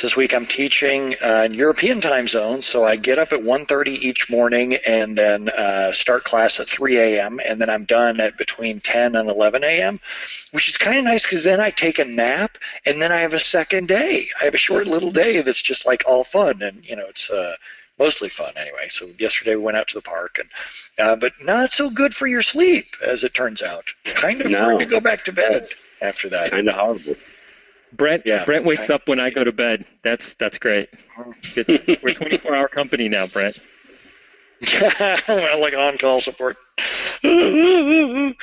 So this week I'm teaching in European time zone, so I get up at 1:30 each morning and then start class at 3 a.m. and then I'm done at between 10 and 11 a.m., which is kind of nice because then I take a nap and then I have a second day. I have a short little day that's just like all fun, and it's mostly fun anyway. So yesterday we went out to the park, and but not so good for your sleep, as it turns out. Kind of hard to go back to bed after that. Kind of horrible. Brent wakes up when I go to bed. That's great. We're 24-hour company now, Brent. Like on-call support. Yes,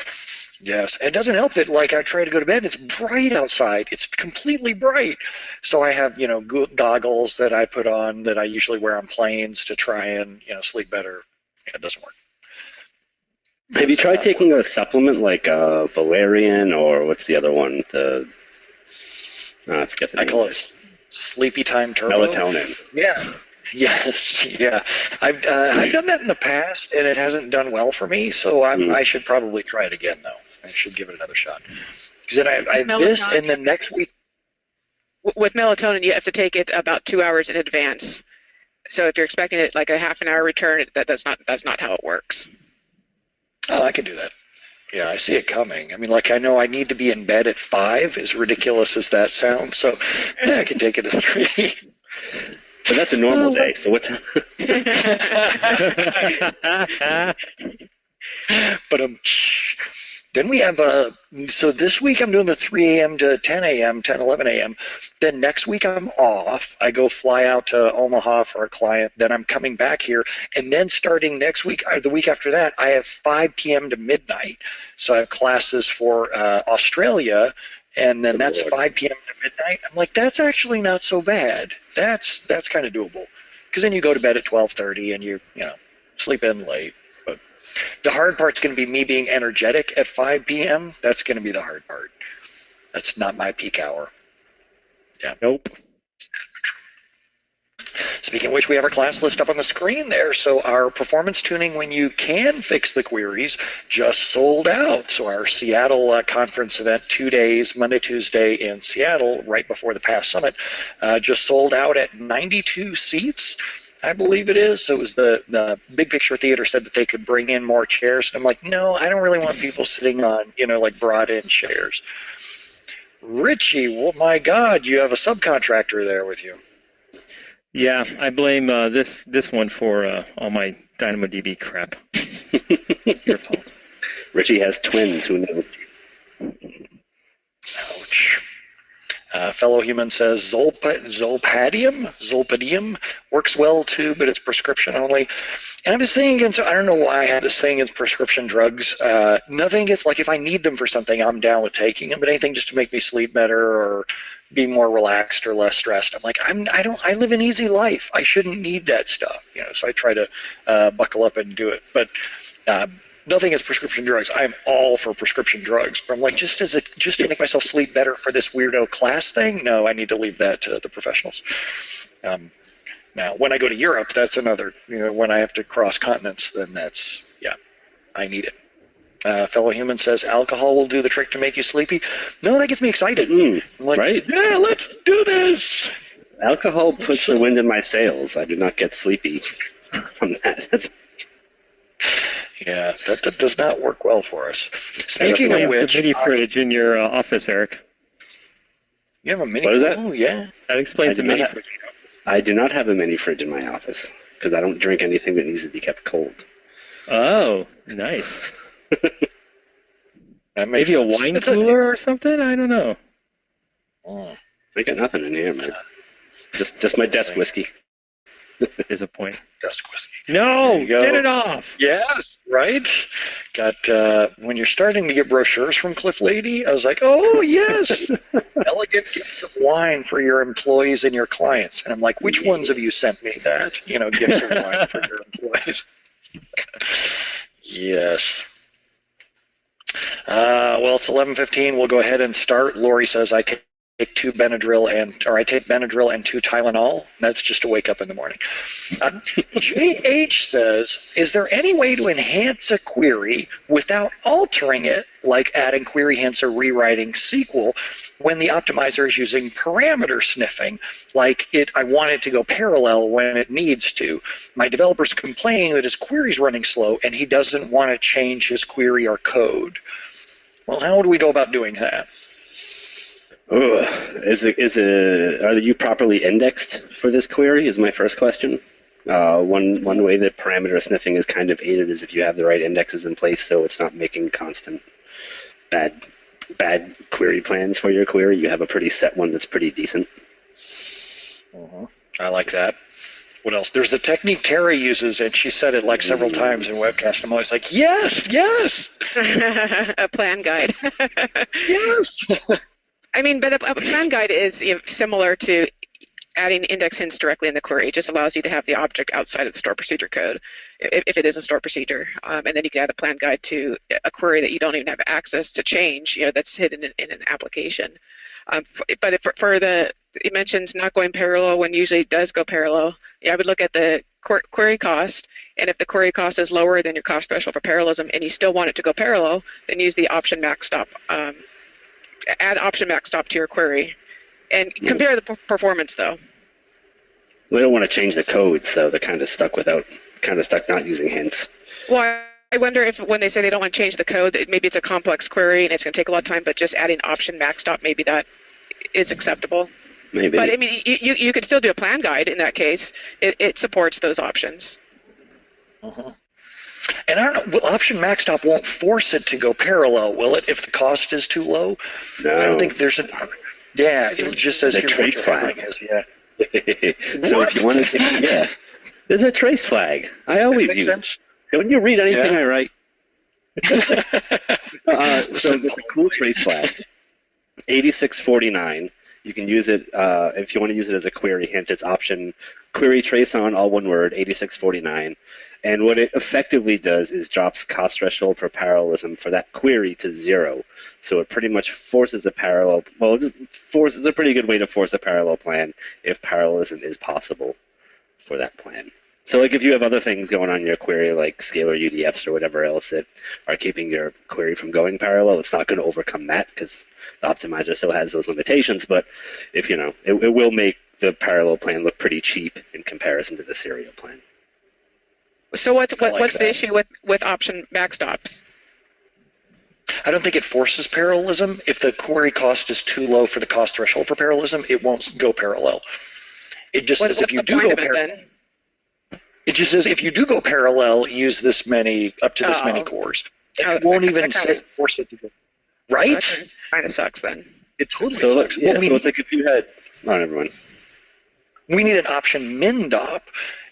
and it doesn't help that I try to go to bed and it's bright outside. It's completely bright. So I have goggles that I put on that I usually wear on planes to try and sleep better. Yeah, it doesn't work. Have you tried taking a supplement like valerian, or what's the other one? I forget the name. I call it Sleepy Time Turbo. Melatonin. Yeah. Yes. Yeah. I've done that in the past, and it hasn't done well for me. So I should probably try it again, though. I should give it another shot. Because then I have this, and then next week. With melatonin, you have to take it about 2 hours in advance. So if you're expecting it like a half an hour return, that's not how it works. Oh, I can do that. Yeah, I see it coming. I mean, I know I need to be in bed at 5, as ridiculous as that sounds. So I can take it at 3. But that's a normal day, so what time? But then we have so this week I'm doing the 3 a.m. to 10 a.m., 10, 11 a.m. Then next week I'm off. I go fly out to Omaha for a client. Then I'm coming back here. And then starting next week, or the week after that, I have 5 p.m. to midnight. So I have classes for Australia, and then that's 5 p.m. to midnight. I'm like, that's actually not so bad. That's kind of doable. Because then you go to bed at 12:30 and you sleep in late. The hard part's going to be me being energetic at 5 p.m. That's going to be the hard part. That's not my peak hour. Yeah. Nope. Speaking of which, we have our class list up on the screen there. So our performance tuning when you can fix the queries just sold out. So our Seattle conference event, 2 days, Monday, Tuesday in Seattle, right before the PASS Summit, just sold out at 92 seats. I believe it is. So it was the Big Picture Theater said that they could bring in more chairs. And I'm like, no, I don't really want people sitting on, brought in chairs. Richie, oh my God, you have a subcontractor there with you. Yeah, I blame this one for all my DynamoDB crap. It's your fault. Richie has twins. Who knows? Ouch. Fellow human says Zolpadium works well too, but it's prescription only. And I have this thing against, I don't know why I have this thing against prescription drugs. Nothing against, if I need them for something, I'm down with taking them, but anything just to make me sleep better or be more relaxed or less stressed. I'm like, I live an easy life. I shouldn't need that stuff. So I try to buckle up and do it. But nothing is prescription drugs. I'm all for prescription drugs. But I'm like, just to make myself sleep better for this weirdo class thing, no, I need to leave that to the professionals. Now, when I go to Europe, that's another, when I have to cross continents, then I need it. Fellow human says, alcohol will do the trick to make you sleepy. No, that gets me excited. I'm like, right? Yeah, let's do this. Alcohol puts the wind in my sails. I do not get sleepy from that. Yeah, that does not work well for us. Speaking of which, the mini fridge in your office, Eric. You have a mini? What is that? Oh, yeah. That explains the mini fridge. I do not have a mini fridge in my office because I don't drink anything that needs to be kept cold. Oh, nice. Maybe sense. A wine cooler or something? I don't know. I got nothing in here, man. Just my desk whiskey. Is a point. Desk whiskey. No, get it off. Yeah, right? Got when you're starting to get brochures from Cliff Lady, I was like, oh, yes. Elegant gifts of wine for your employees and your clients. And I'm like, which ones have you sent me that? Gifts of wine for your employees. Yes. Well, it's 11:15. We'll go ahead and start. Lori says, I take two Benadryl or I take Benadryl and two Tylenol. That's just to wake up in the morning. JH says, is there any way to enhance a query without altering it, like adding query hints or rewriting SQL when the optimizer is using parameter sniffing? Like I want it to go parallel when it needs to. My developer's complaining that his query's running slow and he doesn't want to change his query or code. Well, how would we go about doing that? Are you properly indexed for this query is my first question. One way that parameter sniffing is kind of aided is if you have the right indexes in place, so it's not making constant bad query plans for your query. You have a pretty set one that's pretty decent. I like that. What else? There's the technique Tara uses, and she said it like several times in Webcast. I'm always like, yes. A plan guide. Yes. I mean, but a plan guide is similar to adding index hints directly in the query. It just allows you to have the object outside of the store procedure code, if it is a store procedure. And then you can add a plan guide to a query that you don't even have access to change, that's hidden in an application. But it mentions not going parallel when usually it does go parallel. I would look at the query cost, and if the query cost is lower than your cost threshold for parallelism and you still want it to go parallel, then use the option max stop. Add option max stop to your query and compare the performance though. We don't want to change the code, so they're kind of stuck not using hints. Well, I wonder if when they say they don't want to change the code, maybe it's a complex query and it's going to take a lot of time, but just adding option max stop, maybe that is acceptable. Maybe. But I mean, you could still do a plan guide in that case. It supports those options. And I don't know, option max stop won't force it to go parallel, will it, if the cost is too low? No. I don't think there's it just says the here's trace what flag. So what? If you want to, there's a trace flag. I always use it. Don't you read anything I write? So there's a cool trace flag, 8649. You can use it if you want to use it as a query hint. It's option query trace on, all one word, 8649. And what it effectively does is drops cost threshold for parallelism for that query to 0. So it pretty much forces a parallel. Well, it's a pretty good way to force a parallel plan if parallelism is possible for that plan. So like if you have other things going on in your query, like scalar UDFs or whatever else that are keeping your query from going parallel, it's not going to overcome that because the optimizer still has those limitations. But if it will make the parallel plan look pretty cheap in comparison to the serial plan. So what's the issue with option backstops? I don't think it forces parallelism. If the query cost is too low for the cost threshold for parallelism, it won't go parallel. It just says if you do go parallel. It just says if you do go parallel, use this many up to this many cores. It won't even force it to go. Right? That kind of sucks then. It totally sucks. So it's like if you had. Oh, never mind. We need an option min-dop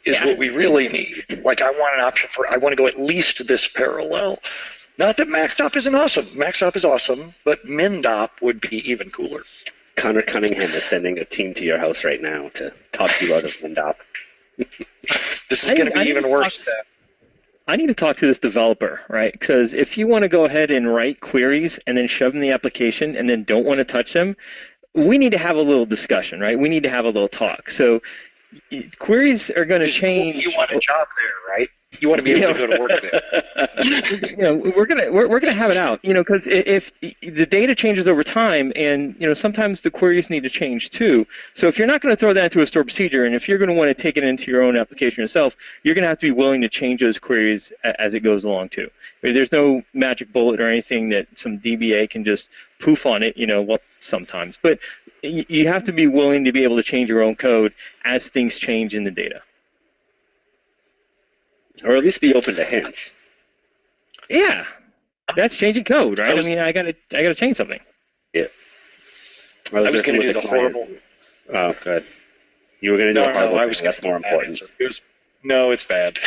is what we really need. Like I want an option I want to go at least this parallel. Not that max-dop isn't awesome. Max-dop is awesome, but min-dop would be even cooler. Connor Cunningham is sending a team to your house right now to talk you out of min-dop. This is going to be even worse. I need to talk to this developer, right? Because if you want to go ahead and write queries and then shove them in the application and then don't want to touch them, we need to have a little discussion, right? We need to have a little talk. So queries are going to change. You want a job there, right? You want to be able to go to work there. We're gonna have it out, because if the data changes over time, and sometimes the queries need to change too. So if you're not going to throw that into a stored procedure, and if you're going to want to take it into your own application yourself, you're going to have to be willing to change those queries as it goes along too. There's no magic bullet or anything that some DBA can just poof on it, sometimes, but you have to be willing to be able to change your own code as things change in the data. Or at least be open to hints. Yeah, that's changing code, right? I gotta change something. Yeah. I was going to do the horrible. Oh, good. You were going to do the horrible. I was. That's more important. No, it's bad.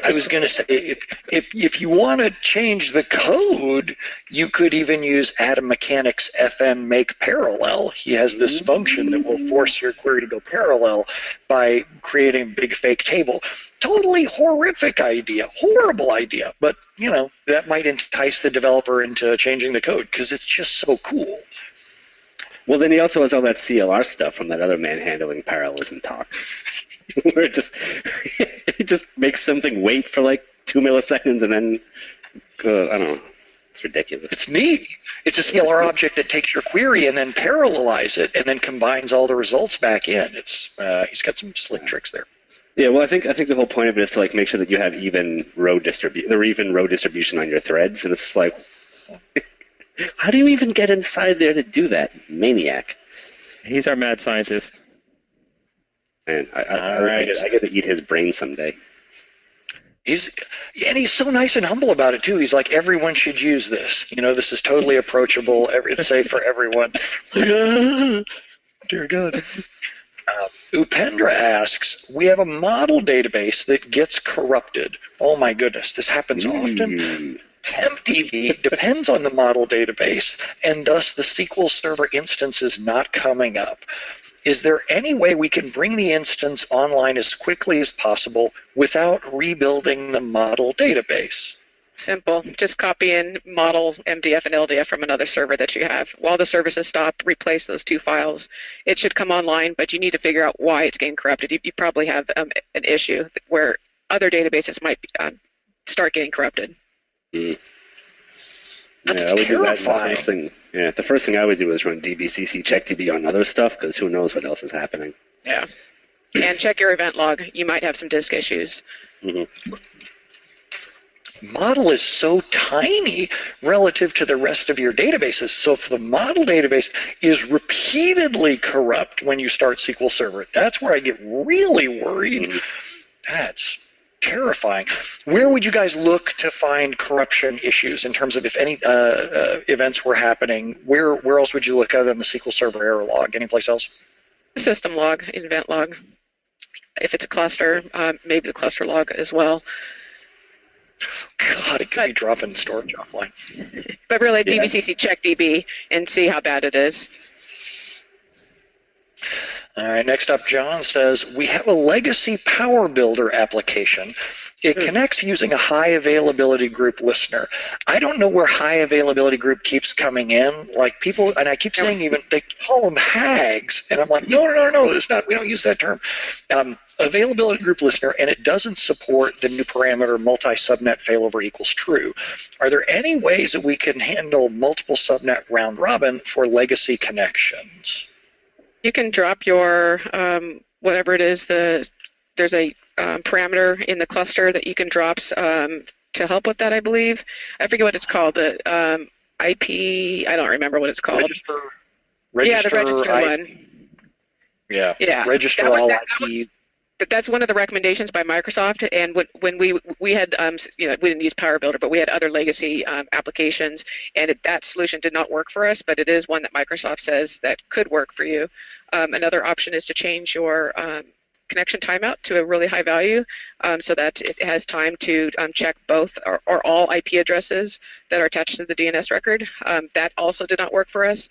I was going to say, if you want to change the code, you could even use Atom Mechanics FM make parallel. He has this function that will force your query to go parallel by creating a big fake table. Totally horrific idea, horrible idea, but that might entice the developer into changing the code because it's just so cool. Well, then he also has all that CLR stuff from that other manhandling parallelism talk, where it just makes something wait for like 2 milliseconds and then I don't know. It's ridiculous. It's neat. It's a scalar object that takes your query and then parallelizes it and then combines all the results back in. It's he's got some slick tricks there. Yeah, well, I think the whole point of it is to like make sure that you have even row distribution on your threads, and it's like, how do you even get inside there to do that, maniac? He's our mad scientist. Man, I get to eat his brain someday. He's so nice and humble about it too. He's like, everyone should use this. You know, this is totally approachable. It's safe for everyone. Dear God. Upendra asks, we have a model database that gets corrupted. Oh my goodness, this happens often. TempDB depends on the model database, and thus the SQL Server instance is not coming up. Is there any way we can bring the instance online as quickly as possible without rebuilding the model database? Simple. Just copy in model MDF and LDF from another server that you have. While the services stop, replace those two files. It should come online, but you need to figure out why it's getting corrupted. You probably have an issue where other databases might start getting corrupted. That's terrifying. The first thing I would do is run dbcc checkdb on other stuff, because who knows what else is happening. Yeah. And check your event log. You might have some disk issues. Mm-hmm. Model is so tiny relative to the rest of your databases. So if the model database is repeatedly corrupt when you start SQL Server, that's where I get really worried. Mm-hmm. That's terrifying. Where would you guys look to find corruption issues in terms of if any events were happening? Where else would you look other than the SQL Server error log? Anyplace else? System log, event log. If it's a cluster, maybe the cluster log as well. God, it could be dropping storage offline. But really, dbcc check DB and see how bad it is. All right, next up, John says, we have a legacy Power Builder application. It connects using a high availability group listener. I don't know where high availability group keeps coming in. Like people, and I keep saying even, they call them hags. And I'm like, no, it's not, we don't use that term. Availability group listener, and it doesn't support the new parameter multi-subnet failover equals true. Are there any ways that we can handle multiple subnet round robin for legacy connections? You can drop your, whatever it is, there's a parameter in the cluster that you can drop to help with that, I believe. I forget what it's called, the IP, I don't remember what it's called. Register the register one. Yeah. Register all IP. That's one of the recommendations by Microsoft, and when we had, we didn't use Power Builder, but we had other legacy applications, and that solution did not work for us, but it is one that Microsoft says that could work for you. Another option is to change your connection timeout to a really high value so that it has time to check both or all IP addresses that are attached to the DNS record. That also did not work for us.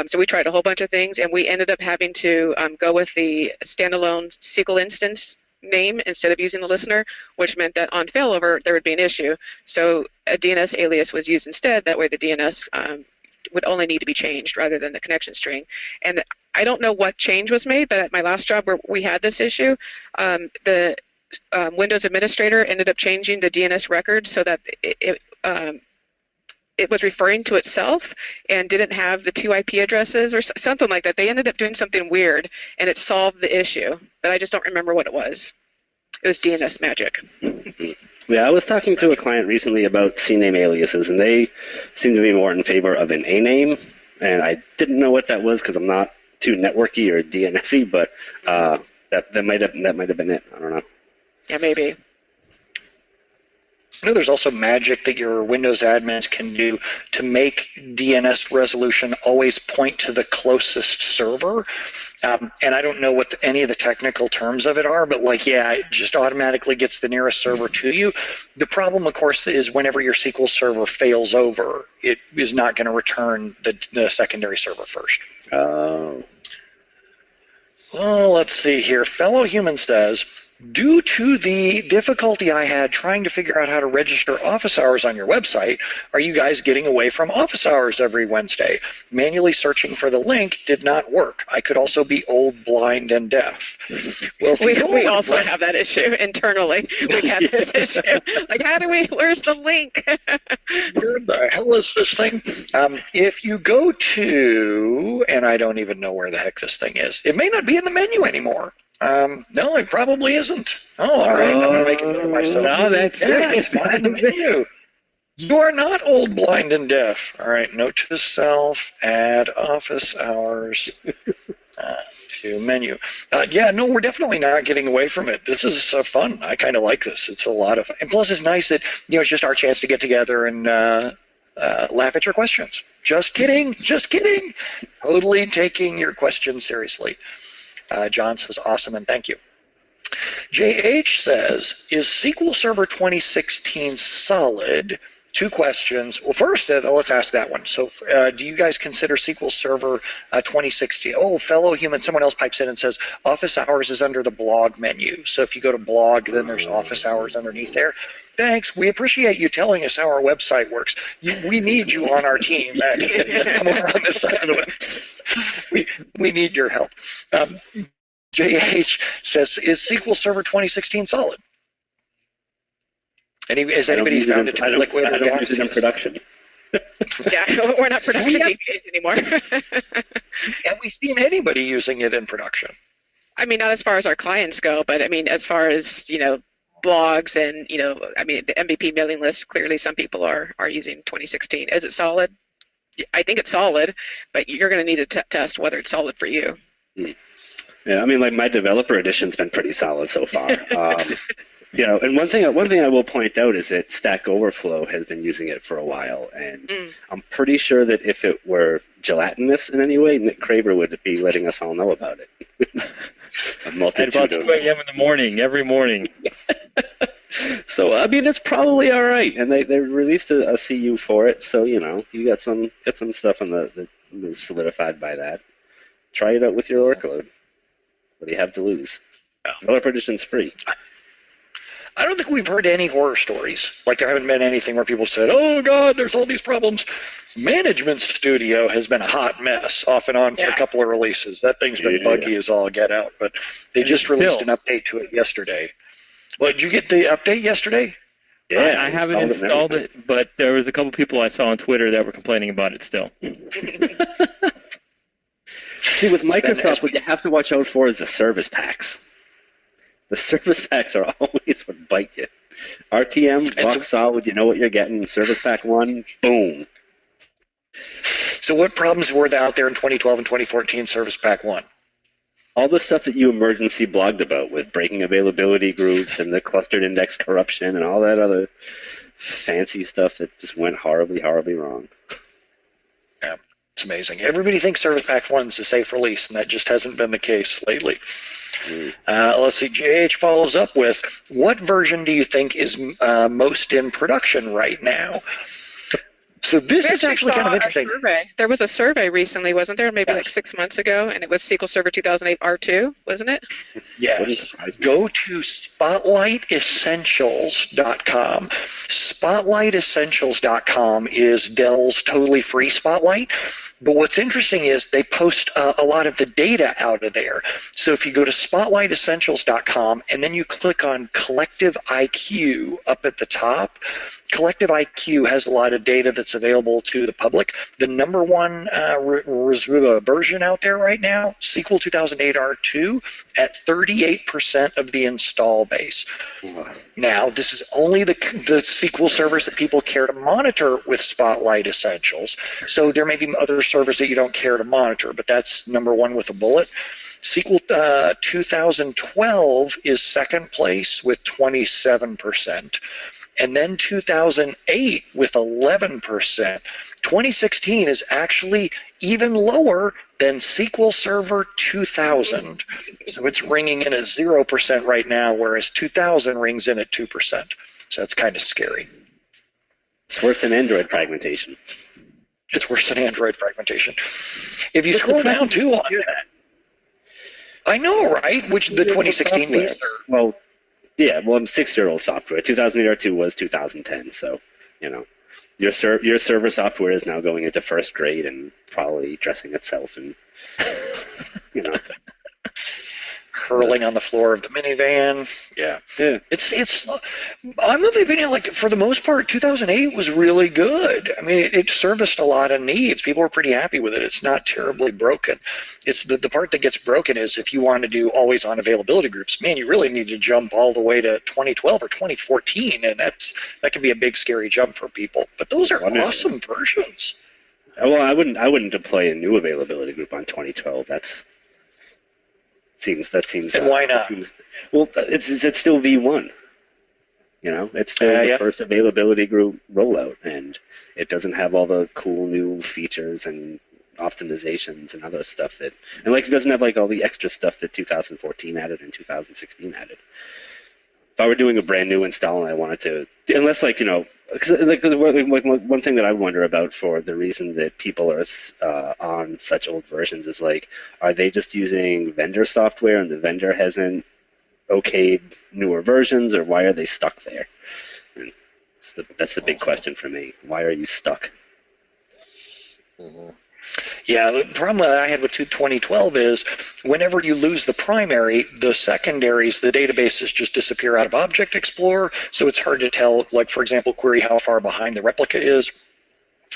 So we tried a whole bunch of things, and we ended up having to go with the standalone SQL instance name instead of using the listener, which meant that on failover there would be an issue. So a DNS alias was used instead. That way the DNS would only need to be changed rather than the connection string. And I don't know what change was made, but at my last job where we had this issue, the Windows administrator ended up changing the DNS record so that it was referring to itself and didn't have the two IP addresses or something like that. They ended up doing something weird, and it solved the issue, but I just don't remember what it was. It was DNS magic. Yeah, I was talking to a client recently about CNAME aliases, and they seem to be more in favor of an A name, and I didn't know what that was because I'm not too networky or DNS-y, but that might have been it. I don't know. Yeah, maybe. I know there's also magic that your Windows admins can do to make DNS resolution always point to the closest server. And I don't know what any of the technical terms of it are, but it just automatically gets the nearest server to you. The problem, of course, is whenever your SQL server fails over, it is not going to return the secondary server first. Oh. Well, let's see here. Fellow Human says, Due to the difficulty I had trying to figure out how to register office hours on your website, are you guys getting away from office hours every Wednesday? Manually searching for the link did not work. I could also be old, blind, and deaf. Well, we also have that issue internally. We have this issue. Like, where's the link? Where the hell is this thing? If you go to, and I don't even know where the heck this thing is. It may not be in the menu anymore. No, it probably isn't. Oh, all right. I'm going to make it for myself. No, that's it's not in the menu. You are not old, blind, and deaf. All right. Note to self, add office hours to menu. Yeah, no, we're definitely not getting away from it. This is fun. I kind of like this. It's a lot of fun. And plus, it's nice that, it's just our chance to get together and laugh at your questions. Just kidding. Just kidding. Totally taking your questions seriously. John says, awesome, and thank you. JH says, is SQL Server 2016 solid? 2 questions. Well, first, let's ask that one. So do you guys consider SQL Server 2016? Oh, fellow human, someone else pipes in and says, office hours is under the blog menu. So if you go to blog, then there's office hours underneath there. Thanks. We appreciate you telling us how our website works. We need you on our team. Come over on this side of the web. We need your help. JH says, is SQL Server 2016 solid? Has anybody found it to liquid or gas? I don't use it in production. Yeah, we're not production DBAs anymore. Have we seen anybody using it in production? I mean, not as far as our clients go, but I mean, as far as, blogs and, I mean, the MVP mailing list, clearly some people are using 2016. Is it solid? I think it's solid, but you're going to need to test whether it's solid for you. Yeah, I mean, like my developer edition's been pretty solid so far. And one thing I will point out is that Stack Overflow has been using it for a while, and I'm pretty sure that if it were gelatinous in any way, Nick Craver would be letting us all know about it. A multitude at about 2 a.m. in the morning, every morning. So I mean, it's probably all right, and they released a CU for it, so you got some stuff on that's solidified by that. Try it out with your workload. What do you have to lose? Developer edition's free. I don't think we've heard any horror stories. Like there haven't been anything where people said, oh, God, there's all these problems. Management Studio has been a hot mess off and on for a couple of releases. That thing's been buggy as all get out. But they just released an update to it yesterday. Well, did you get the update yesterday? Yeah, I haven't installed it, but there was a couple people I saw on Twitter that were complaining about it still. See, with Microsoft, what you have to watch out for is the service packs. The service packs are always what bite you. RTM, rock solid, you know what you're getting. Service pack 1, boom. So what problems were there out there in 2012 and 2014 Service Pack 1? All the stuff that you emergency blogged about with breaking availability groups and the clustered index corruption and all that other fancy stuff that just went horribly, horribly wrong. Yeah, it's amazing. Everybody thinks Service Pack 1 is a safe release, and that just hasn't been the case lately. Let's see, JH follows up with, what version do you think is most in production right now? So this is actually kind of interesting. There was a survey recently, wasn't there? Maybe like 6 months ago, and it was SQL Server 2008 R2, wasn't it? Yes. Go to SpotlightEssentials.com. SpotlightEssentials.com is Dell's totally free Spotlight. But what's interesting is they post a lot of the data out of there. So if you go to SpotlightEssentials.com and then you click on Collective IQ up at the top, Collective IQ has a lot of data that's available to the public. The number one version out there right now, SQL 2008 R2, at 38% of the install base. Now, this is only the SQL servers that people care to monitor with Spotlight Essentials. So there may be other servers that you don't care to monitor, but that's number one with a bullet. SQL 2012 is second place with 27%. And then 2008 with 11%. 2016 is actually even lower than SQL Server 2000. So it's ringing in at 0% right now, whereas 2000 rings in at 2%. So that's kind of scary. It's worse than Android fragmentation. It's worse than Android fragmentation. If you scroll down too on that, I know, right? Which the 2016 piece? Well, Yeah, well, 6-year-old software. 2008 R2 was 2010, so, you know, your server software is now going into first grade and probably dressing itself in, you know. Hurling on the floor of the minivan. Yeah. It's I'm of the opinion, like, for the most part, 2008 was really good. I mean, it serviced a lot of needs. People were pretty happy with it. It's not terribly broken. It's the part that gets broken is if you want to do always on availability groups, man, you really need to jump all the way to 2012 or 2014, and that can be a big scary jump for people. But those are awesome versions. Well, I wouldn't deploy a new availability group on 2012. That seems. And why not? Well, it's still V1. You know, it's still the first availability group rollout, and it doesn't have all the cool new features and optimizations and other stuff it doesn't have like all the extra stuff that 2014 added and 2016 added. If I were doing a brand new install and I wanted to, unless like, you know, because one thing that I wonder about for the reason that people are on such old versions is like, are they just using vendor software and the vendor hasn't okayed newer versions, or why are they stuck there? And that's the big question for me. Why are you stuck? Mm-hmm. Yeah, the problem that I had with 2012 is whenever you lose the primary, the secondaries, the databases just disappear out of Object Explorer, so it's hard to tell, like, for example, query how far behind the replica is.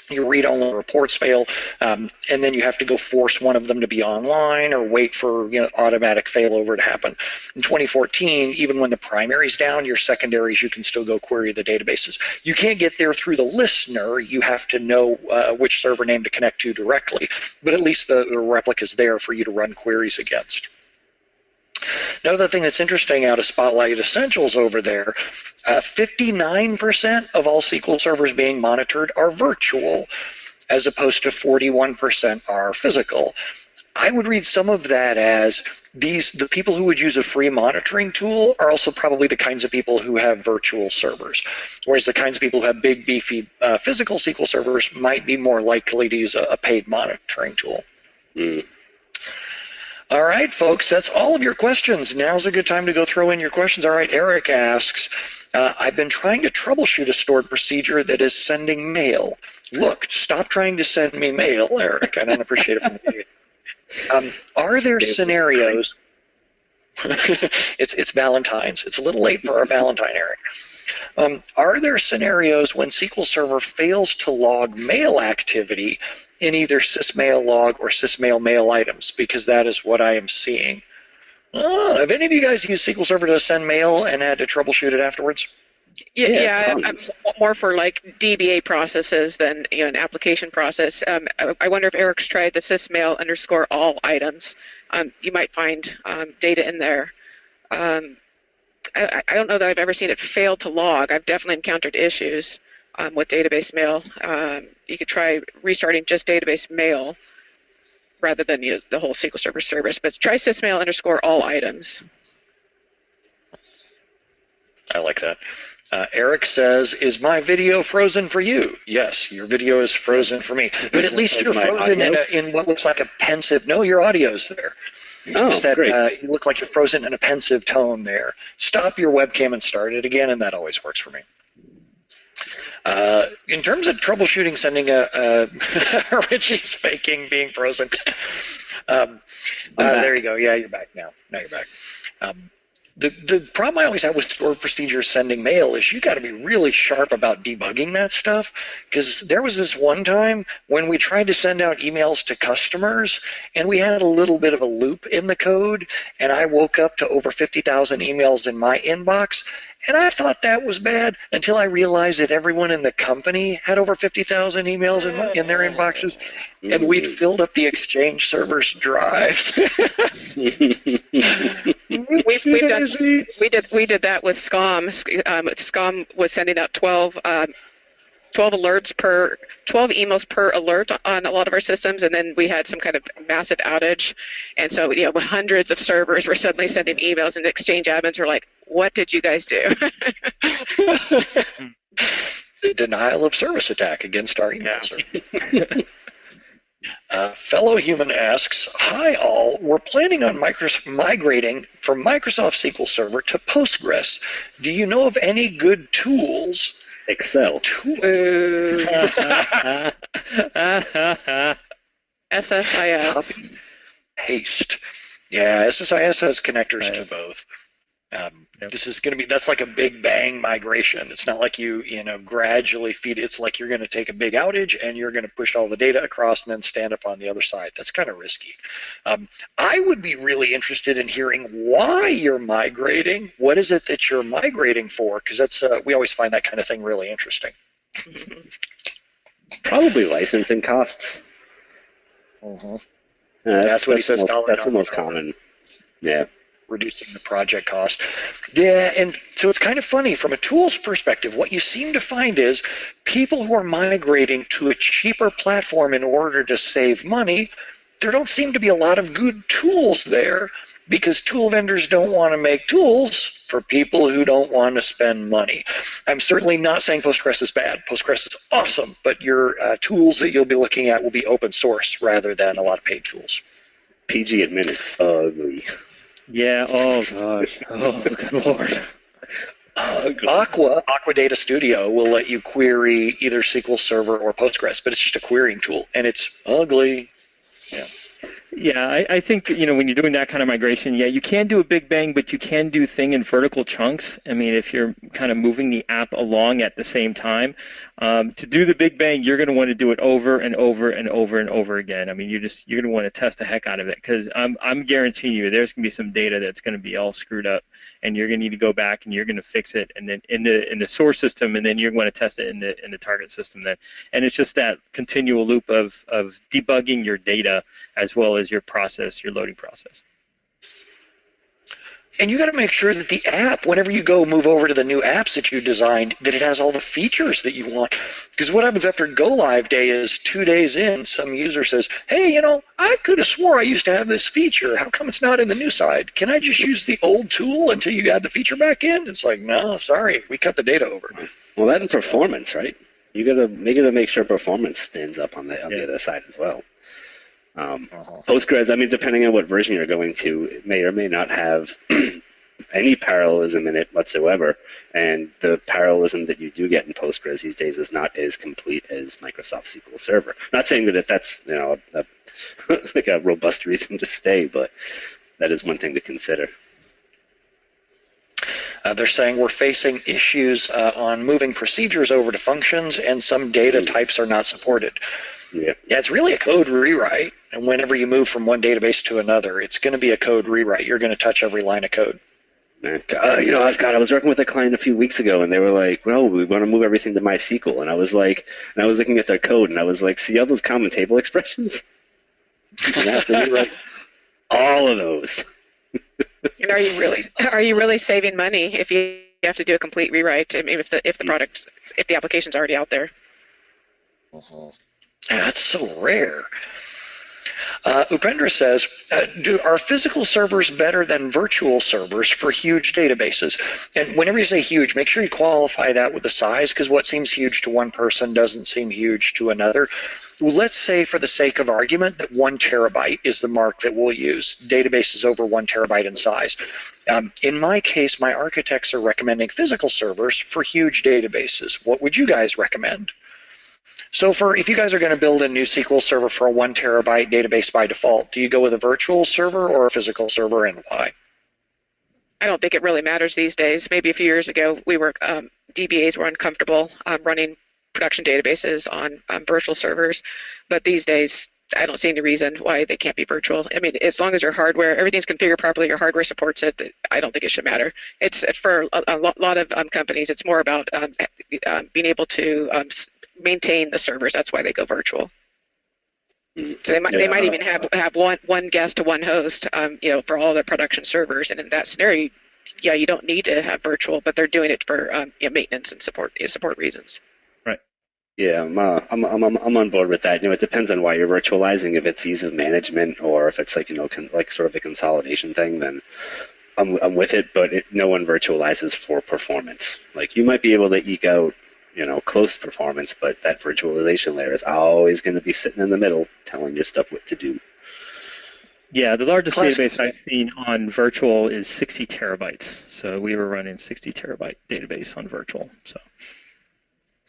Your read-only reports fail, and then you have to go force one of them to be online or wait for, you know, automatic failover to happen. In 2014, even when the primary's down, your secondaries, you can still go query the databases. You can't get there through the listener. You have to know which server name to connect to directly, but at least the replica's there for you to run queries against. Another thing that's interesting out of Spotlight Essentials over there, 59% of all SQL servers being monitored are virtual, as opposed to 41% are physical. I would read some of that as the people who would use a free monitoring tool are also probably the kinds of people who have virtual servers, whereas the kinds of people who have big, beefy physical SQL servers might be more likely to use a paid monitoring tool. All right, folks, that's all of your questions. Now's a good time to go throw in your questions. All right, Eric asks, I've been trying to troubleshoot a stored procedure that is sending mail. Look, stop trying to send me mail, Eric. I don't appreciate it from you. Are there scenarios? It's Valentine's. It's a little late for our Valentine, Eric. Are there scenarios when SQL Server fails to log mail activity in either sysmail log or sysmail mail items? Because that is what I am seeing. Have any of you guys used SQL Server to send mail and had to troubleshoot it afterwards? Yeah, I'm more for like DBA processes than, you know, an application process. I wonder if Eric's tried the sysmail_all items. You might find data in there. I don't know that I've ever seen it fail to log. I've definitely encountered issues with database mail. You could try restarting just database mail rather than the whole SQL Server service, but try sysmail_all items. I like that. Eric says, is my video frozen for you? Yes, your video is frozen for me. But at least you're frozen in what looks like a pensive... No, your audio's there. Great. You look like you're frozen in a pensive tone there. Stop your webcam and start it again, and that always works for me. In terms of troubleshooting, sending Richie's faking being frozen. There you go. Yeah, you're back now. Now you're back. The problem I always have with stored procedures sending mail is you got to be really sharp about debugging that stuff, because there was this one time when we tried to send out emails to customers and we had a little bit of a loop in the code, and I woke up to over 50,000 emails in my inbox, and I thought that was bad until I realized that everyone in the company had over 50,000 emails in their inboxes, and we'd filled up the Exchange server's drives. We did that with SCOM. SCOM was sending out 12 alerts 12 emails per alert on a lot of our systems, and then we had some kind of massive outage, and so hundreds of servers were suddenly sending emails, and Exchange admins were like, "What did you guys do?" Denial of service attack against our email server. Fellow human asks, "Hi all, we're planning on migrating from Microsoft SQL Server to Postgres. Do you know of any good tools?" Excel. SSIS. Copy, paste. Yeah, SSIS has connectors to both. This is going to be, that's like a big bang migration. It's not like you gradually feed. It's like you're going to take a big outage and you're going to push all the data across and then stand up on the other side. That's kind of risky. I would be really interested in hearing why you're migrating. What is it that you're migrating for? Because that's we always find that kind of thing really interesting. Probably licensing costs. That's what he says. That's the most common. Yeah. Reducing the project cost. Yeah, and so it's kind of funny from a tools perspective. What you seem to find is people who are migrating to a cheaper platform in order to save money, there don't seem to be a lot of good tools there because tool vendors don't want to make tools for people who don't want to spend money. I'm certainly not saying Postgres is bad. Postgres is awesome, but your tools that you'll be looking at will be open source rather than a lot of paid tools. PG admitted, ugly. Yeah, oh gosh. Oh, good lord. Aqua Data Studio will let you query either SQL Server or Postgres, but it's just a querying tool, and it's ugly. Yeah. Yeah, I think, when you're doing that kind of migration, yeah, you can do a big bang, but you can do thing in vertical chunks. I mean, if you're kind of moving the app along at the same time, to do the big bang, you're going to want to do it over and over and over and over again. I mean, you're going to want to test the heck out of it because I'm guaranteeing you there's going to be some data that's going to be all screwed up, and you're going to need to go back and you're going to fix it, and then in the source system, and then you're going to test it in the target system. Then, and it's just that continual loop of debugging your data as well as your process, your loading process. And you got to make sure that the app, whenever you go move over to the new apps that you designed, that it has all the features that you want. Because what happens after go live day is 2 days in, some user says, "Hey, I could have swore I used to have this feature. How come it's not in the new side? Can I just use the old tool until you add the feature back in?" It's like, no, sorry, we cut the data over. Well, that's performance, right? You got to make sure performance stands up on the other side as well. Postgres, I mean, depending on what version you're going to, it may or may not have any parallelism in it whatsoever, and the parallelism that you do get in Postgres these days is not as complete as Microsoft SQL Server. Not saying that that's like a robust reason to stay, but that is one thing to consider. They're saying we're facing issues on moving procedures over to functions, and some data types are not supported. Yeah, it's really a code rewrite. And whenever you move from one database to another, it's going to be a code rewrite. You're going to touch every line of code. I was working with a client a few weeks ago, and they were like, "Well, we want to move everything to MySQL." And I was looking at their code, and I was like, "See all those common table expressions? And I have to rewrite all of those." And are you really saving money if you have to do a complete rewrite? I mean, if the application's already out there. That's so rare. Upendra says, are physical servers better than virtual servers for huge databases? And whenever you say huge, make sure you qualify that with the size, because what seems huge to one person doesn't seem huge to another. Well, let's say, for the sake of argument, that 1 terabyte is the mark that we'll use. Databases over 1 terabyte in size. In my case, my architects are recommending physical servers for huge databases. What would you guys recommend? So if you guys are going to build a new SQL server for a 1 terabyte database by default, do you go with a virtual server or a physical server, and why? I don't think it really matters these days. Maybe a few years ago, DBAs were uncomfortable running production databases on virtual servers, but these days, I don't see any reason why they can't be virtual. I mean, as long as your hardware, everything's configured properly, your hardware supports it, I don't think it should matter. It's for a lot of companies, it's more about being able to maintain the servers. That's why they go virtual. So they might even have one guest to one host, for all their production servers. And in that scenario, you don't need to have virtual, but they're doing it for maintenance and support reasons. Right. Yeah, I'm on board with that. It depends on why you're virtualizing. If it's ease of management, or if it's like sort of a consolidation thing, then I'm with it. But no one virtualizes for performance. Like, you might be able to eke out close performance, but that virtualization layer is always going to be sitting in the middle, telling your stuff what to do. Yeah, the largest database I've seen on virtual is 60 terabytes. So we were running 60 terabyte database on virtual. So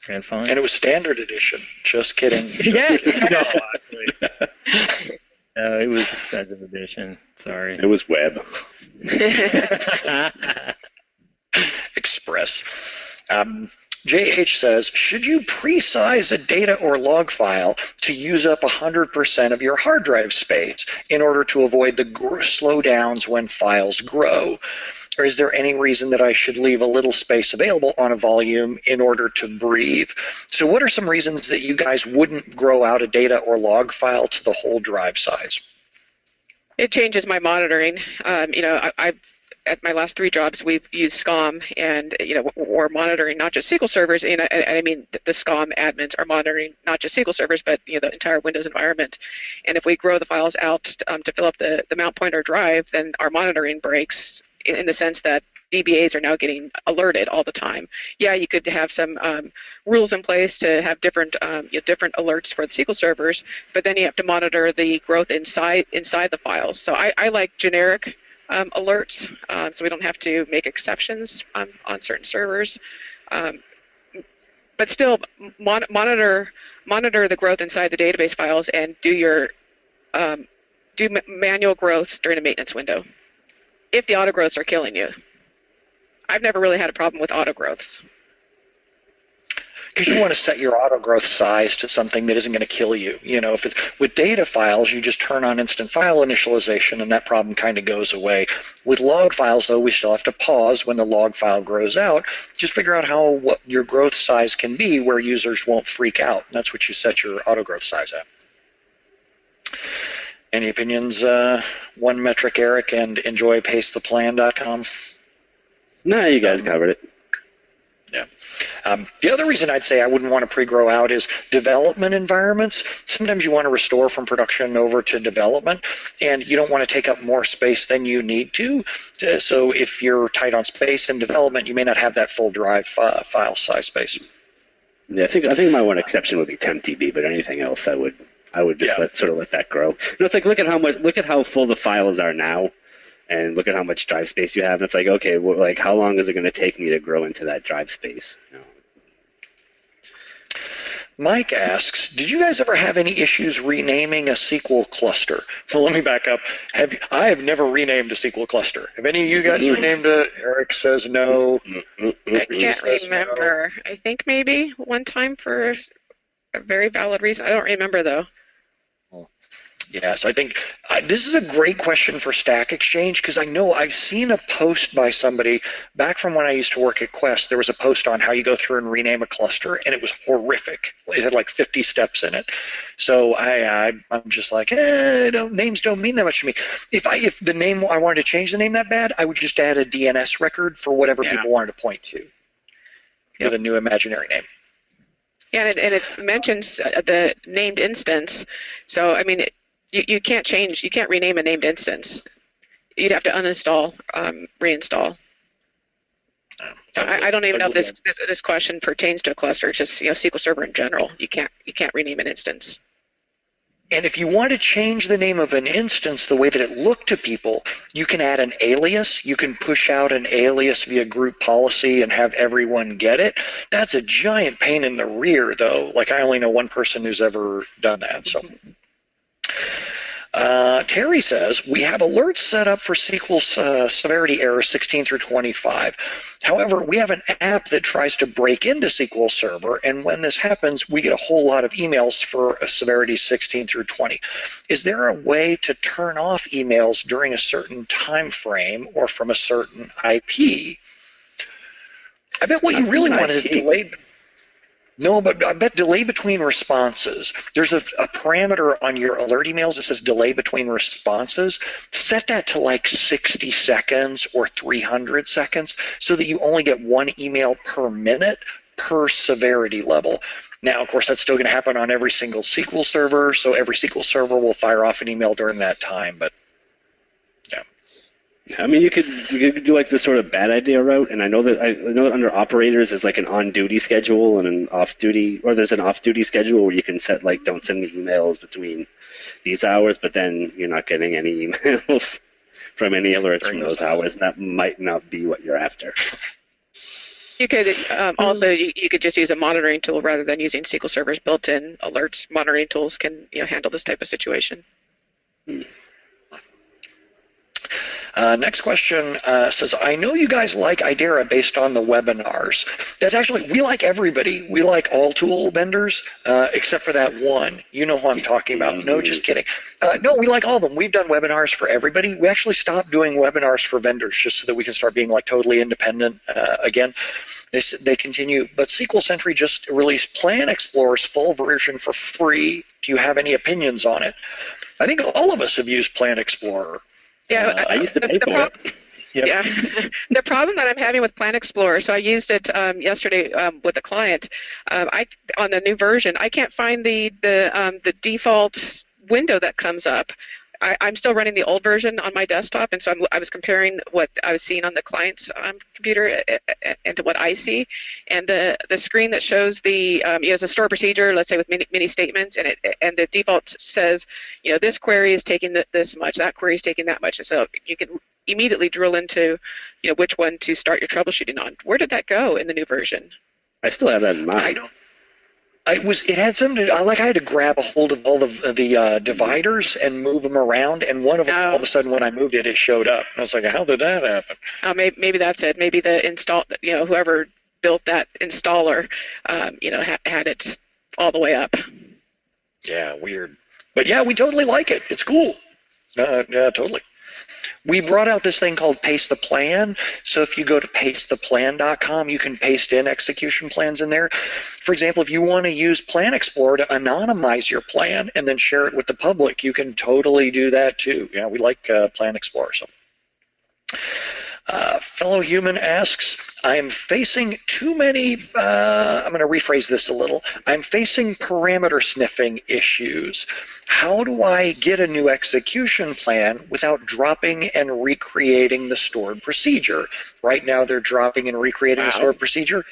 ran fine. And it was standard edition. Just kidding. Yeah, no, actually. No, it was expensive edition. Sorry. It was web. Express. JH says, should you pre-size a data or log file to use up 100% of your hard drive space in order to avoid the slowdowns when files grow? Or is there any reason that I should leave a little space available on a volume in order to breathe? So what are some reasons that you guys wouldn't grow out a data or log file to the whole drive size? It changes my monitoring. I've at my last 3 jobs, we've used SCOM, and we're monitoring not just SQL servers. And I mean, the SCOM admins are monitoring not just SQL servers, but the entire Windows environment. And if we grow the files out to fill up the mount pointer drive, then our monitoring breaks in the sense that DBAs are now getting alerted all the time. Yeah, you could have some rules in place to have different different alerts for the SQL servers, but then you have to monitor the growth inside the files. So I like generic alerts, so we don't have to make exceptions on certain servers. But still, monitor the growth inside the database files and do manual growths during a maintenance window if the auto growths are killing you. I've never really had a problem with auto growths. Because you want to set your auto growth size to something that isn't going to kill you. If it's with data files, you just turn on instant file initialization and that problem kind of goes away. With log files, though, we still have to pause when the log file grows out. Just figure out what your growth size can be where users won't freak out. That's what you set your auto growth size at. Any opinions? One metric, Erick, and enjoy pacetheplan.com. No, you guys covered it. Yeah. The other reason I'd say I wouldn't want to pre-grow out is development environments. Sometimes you want to restore from production over to development, and you don't want to take up more space than you need to. So if you're tight on space in development, you may not have that full drive file size space. Yeah, I think my one exception would be TempDB, but anything else I would just let that grow. It's like look at how full the files are now. And look at how much drive space you have. And it's like, okay, well, how long is it going to take me to grow into that drive space? Mike asks, did you guys ever have any issues renaming a SQL cluster? So let me back up. I have never renamed a SQL cluster. Have any of you guys renamed it? Erick says no. I can't remember. No. I think maybe one time for a very valid reason. I don't remember, though. Yeah, so I think this is a great question for Stack Exchange because I know I've seen a post by somebody back from when I used to work at Quest. There was a post on how you go through and rename a cluster, and it was horrific. It had like 50 steps in it. So I'm just like, names don't mean that much to me. If the name I wanted to change the name that bad, I would just add a DNS record for whatever people wanted to point to with a new imaginary name. Yeah, and it mentions the named instance. So I mean. You can't rename a named instance. You'd have to uninstall, reinstall. So I don't even know if this question pertains to a cluster. It's just SQL Server in general. You can't rename an instance. And if you want to change the name of an instance the way that it looked to people, you can add an alias. You can push out an alias via group policy and have everyone get it. That's a giant pain in the rear, though. Like I only know one person who's ever done that. So. Terry says, we have alerts set up for SQL severity errors 16 through 25. However, we have an app that tries to break into SQL Server, and when this happens, we get a whole lot of emails for a severity 16 through 20. Is there a way to turn off emails during a certain time frame or from a certain IP? I bet what you really want is delay. No, but I bet delay between responses. There's a parameter on your alert emails that says delay between responses. Set that to like 60 seconds or 300 seconds so that you only get one email per minute per severity level. Now, of course, that's still going to happen on every single SQL server, so every SQL server will fire off an email during that time, but yeah. I mean, you could do like this sort of bad idea route, and I know that under operators there's like an on-duty schedule and an off-duty, or there's an off-duty schedule where you can set like don't send me emails between these hours, but then you're not getting any emails from any alerts from those hours, and that might not be what you're after. You could also you could just use a monitoring tool rather than using SQL Server's built-in alerts. Monitoring tools can handle this type of situation. Next question says, I know you guys like Idera based on the webinars. That's actually, we like everybody. We like all tool vendors except for that one. You know who I'm talking about. No, just kidding. No, we like all of them. We've done webinars for everybody. We actually stopped doing webinars for vendors just so that we can start being like totally independent again. They continue, but SQL Sentry just released Plan Explorer's full version for free. Do you have any opinions on it? I think all of us have used Plan Explorer. Yeah, I used to pay for it. Yep. Yeah, the problem that I'm having with Plan Explorer, so I used it yesterday with a client. On the new version, I can't find the default window that comes up. I'm still running the old version on my desktop, and so I was comparing what I was seeing on the client's computer and to what I see. And the screen that shows the as a store procedure, let's say with many statements, and the default says, this query is taking this much, that query is taking that much, and so you can immediately drill into, which one to start your troubleshooting on. Where did that go in the new version? I still have that in mind. I don't. It had something to, I had to grab a hold of all the dividers and move them around, and one of them, all of a sudden, when I moved it, it showed up. And I was like, how did that happen? Maybe that's it. Maybe the whoever built that installer, had it all the way up. Yeah, weird. But yeah, we totally like it. It's cool. Yeah, totally. We brought out this thing called Paste the Plan. So if you go to pastetheplan.com, you can paste in execution plans in there. For example, if you want to use Plan Explorer to anonymize your plan and then share it with the public, you can totally do that too. Yeah, we like Plan Explorer. So. Fellow human asks, I'm facing too many, I'm going to rephrase this a little. I'm facing parameter sniffing issues. How do I get a new execution plan without dropping and recreating the stored procedure? Right now they're dropping and recreating the stored procedure.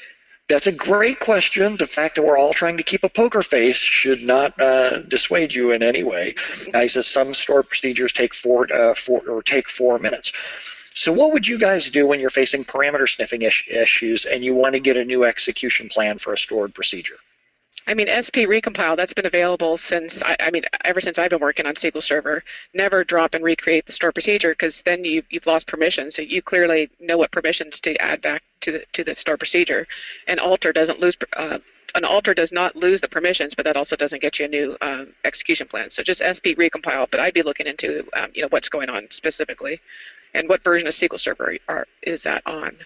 That's a great question. The fact that we're all trying to keep a poker face should not dissuade you in any way. He says some stored procedures take 4 minutes. So what would you guys do when you're facing parameter sniffing issues and you want to get a new execution plan for a stored procedure? I mean, SP recompile, that's been available since, ever since I've been working on SQL Server. Never drop and recreate the stored procedure, because then you've lost permissions. So you clearly know what permissions to add back to the stored procedure. And alter doesn't lose. An alter does not lose the permissions, but that also doesn't get you a new execution plan. So just SP recompile, but I'd be looking into what's going on specifically. And what version of SQL Server is that on?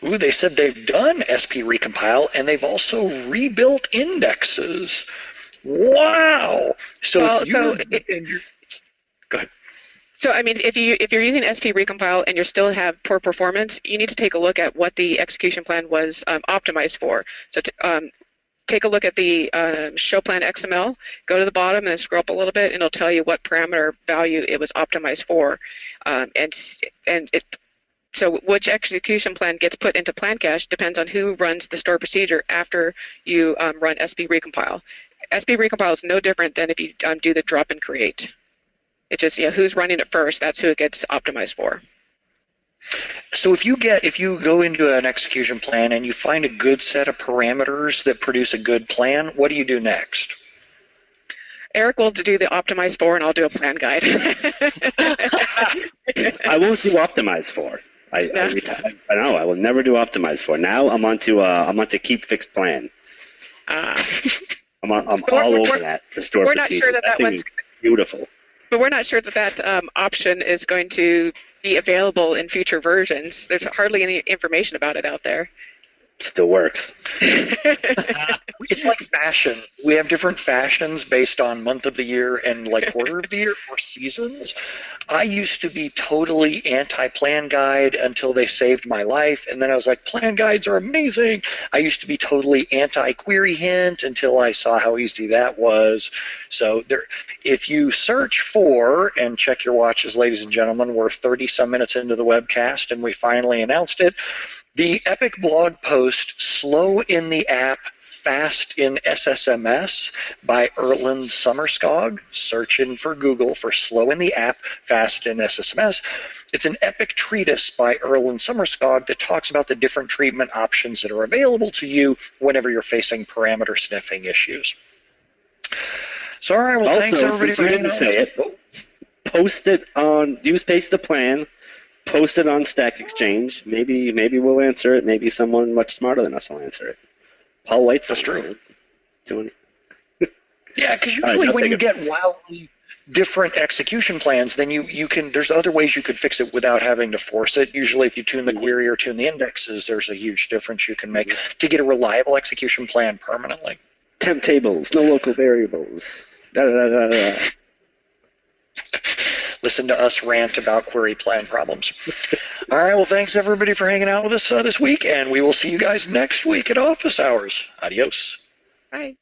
Ooh, they said they've done SP recompile, and they've also rebuilt indexes. Wow! So go ahead. So I mean, if you're using SP recompile and you still have poor performance, you need to take a look at what the execution plan was optimized for. So take a look at the show plan XML, go to the bottom and scroll up a little bit, and it'll tell you what parameter value it was optimized for. So which execution plan gets put into plan cache depends on who runs the store procedure after you run SP recompile. SP recompile is no different than if you do the drop and create. It's just who's running it first, that's who it gets optimized for. So if you go into an execution plan and you find a good set of parameters that produce a good plan, what do you do next? Eric will do the optimize for, and I'll do a plan guide. I won't do optimize for. I know I will never do optimize for. Now I'm onto keep fixed plan. I'm all over that. The store we're procedure. Not sure that one's beautiful. But we're not sure that option is going to be available in future versions. There's hardly any information about it out there. Still works. It's like fashion. We have different fashions based on month of the year and like quarter of the year or seasons. I used to be totally anti-plan guide until they saved my life, and then I was like, plan guides are amazing. I used to be totally anti-query hint until I saw how easy that was. So there, if you search for, and check your watches, ladies and gentlemen, we're 30-some minutes into the webcast, and we finally announced it. The epic blog post, Slow in the App, Fast in SSMS by Erland Sommerskog. Search in for Google for Slow in the App, Fast in SSMS. It's an epic treatise by Erland Sommerskog that talks about the different treatment options that are available to you whenever you're facing parameter sniffing issues. So, all right, well, Also, thanks everybody since you didn't say it, post it on, use Paste the Plan, post it on Stack Exchange. Maybe we'll answer it. Maybe someone much smarter than us will answer it. Paul White's That's true. Doing it. Yeah, because usually when you get wildly different execution plans, then you can, there's other ways you could fix it without having to force it. Usually if you tune the query or tune the indexes, there's a huge difference you can make to get a reliable execution plan permanently. Temp tables, no local variables. Da da da da da. Listen to us rant about query plan problems. All right, well, thanks everybody for hanging out with us this week, and we will see you guys next week at office hours. Adios. Bye.